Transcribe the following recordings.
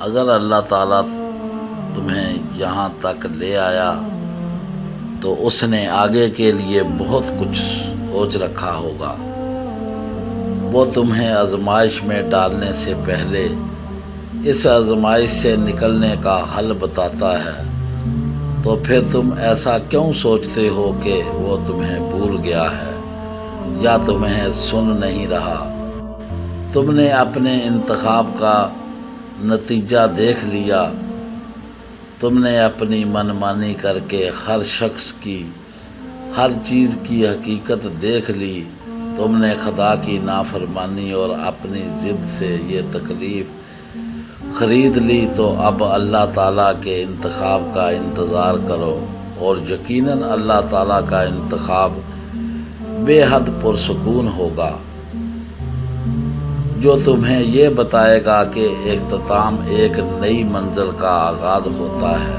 اگر اللہ تعالیٰ تمہیں یہاں تک لے آیا تو اس نے آگے کے لیے بہت کچھ سوچ رکھا ہوگا۔ وہ تمہیں آزمائش میں ڈالنے سے پہلے اس آزمائش سے نکلنے کا حل بتاتا ہے، تو پھر تم ایسا کیوں سوچتے ہو کہ وہ تمہیں بھول گیا ہے یا تمہیں سن نہیں رہا؟ تم نے اپنے انتخاب کا نتیجہ دیکھ لیا، تم نے اپنی منمانی کر کے ہر شخص کی ہر چیز کی حقیقت دیکھ لی، تم نے خدا کی نافرمانی اور اپنی ضد سے یہ تکلیف خرید لی، تو اب اللہ تعالیٰ کے انتخاب کا انتظار کرو، اور یقیناً اللہ تعالیٰ کا انتخاب بے حد پرسکون ہوگا، جو تمہیں یہ بتائے گا کہ اختتام ایک نئی منزل کا آغاز ہوتا ہے۔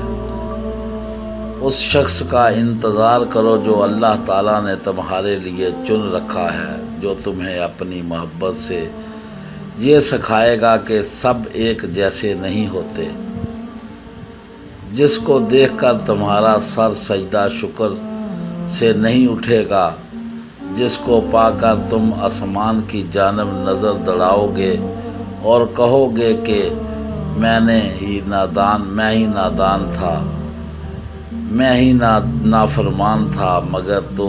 اس شخص کا انتظار کرو جو اللہ تعالیٰ نے تمہارے لیے چن رکھا ہے، جو تمہیں اپنی محبت سے یہ سکھائے گا کہ سب ایک جیسے نہیں ہوتے، جس کو دیکھ کر تمہارا سر سجدہ شکر سے نہیں اٹھے گا، جس کو پا کر تم آسمان کی جانب نظر دوڑاؤ گے اور کہو گے کہ میں ہی نادان تھا، میں ہی نافرمان تھا، مگر تو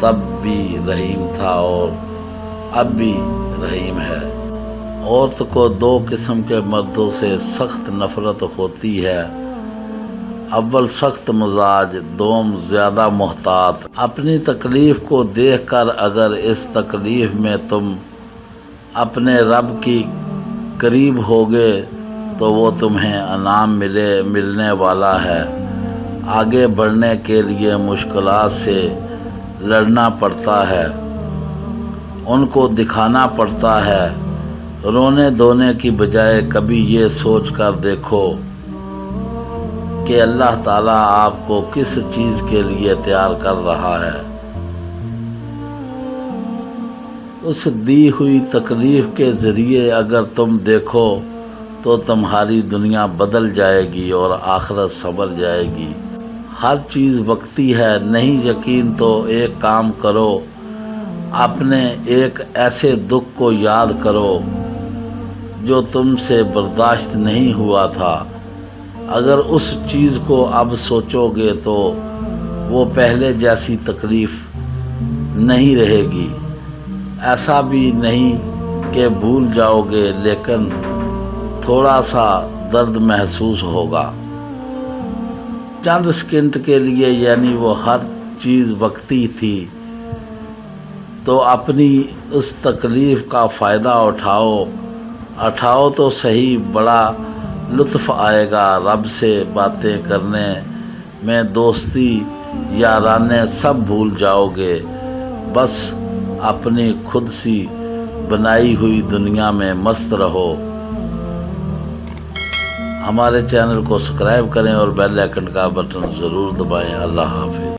تب بھی رحیم تھا اور اب بھی رحیم ہے۔ عورت کو دو قسم کے مردوں سے سخت نفرت ہوتی ہے، اول سخت مزاج، دوم زیادہ محتاط۔ اپنی تکلیف کو دیکھ کر اگر اس تکلیف میں تم اپنے رب کی قریب ہوگے تو وہ تمہیں انعام ملنے والا ہے۔ آگے بڑھنے کے لیے مشکلات سے لڑنا پڑتا ہے، ان کو دکھانا پڑتا ہے۔ رونے دھونے کی بجائے کبھی یہ سوچ کر دیکھو کہ اللہ تعالیٰ آپ کو کس چیز کے لیے تیار کر رہا ہے۔ اس دی ہوئی تکلیف کے ذریعے اگر تم دیکھو تو تمہاری دنیا بدل جائے گی اور آخرت سنور جائے گی۔ ہر چیز وقتی ہے، نہیں یقین تو ایک کام کرو، اپنے ایک ایسے دکھ کو یاد کرو جو تم سے برداشت نہیں ہوا تھا۔ اگر اس چیز کو اب سوچو گے تو وہ پہلے جیسی تکلیف نہیں رہے گی۔ ایسا بھی نہیں کہ بھول جاؤ گے، لیکن تھوڑا سا درد محسوس ہوگا، چند سیکنڈ کے لیے، یعنی وہ ہر چیز وقتی تھی۔ تو اپنی اس تکلیف کا فائدہ اٹھاؤ تو صحیح، بڑا لطف آئے گا۔ رب سے باتیں کرنے میں دوستی یارانے سب بھول جاؤ گے، بس اپنی خود سی بنائی ہوئی دنیا میں مست رہو۔ ہمارے چینل کو سبسکرائب کریں اور بیل آئیکن کا بٹن ضرور دبائیں۔ اللہ حافظ۔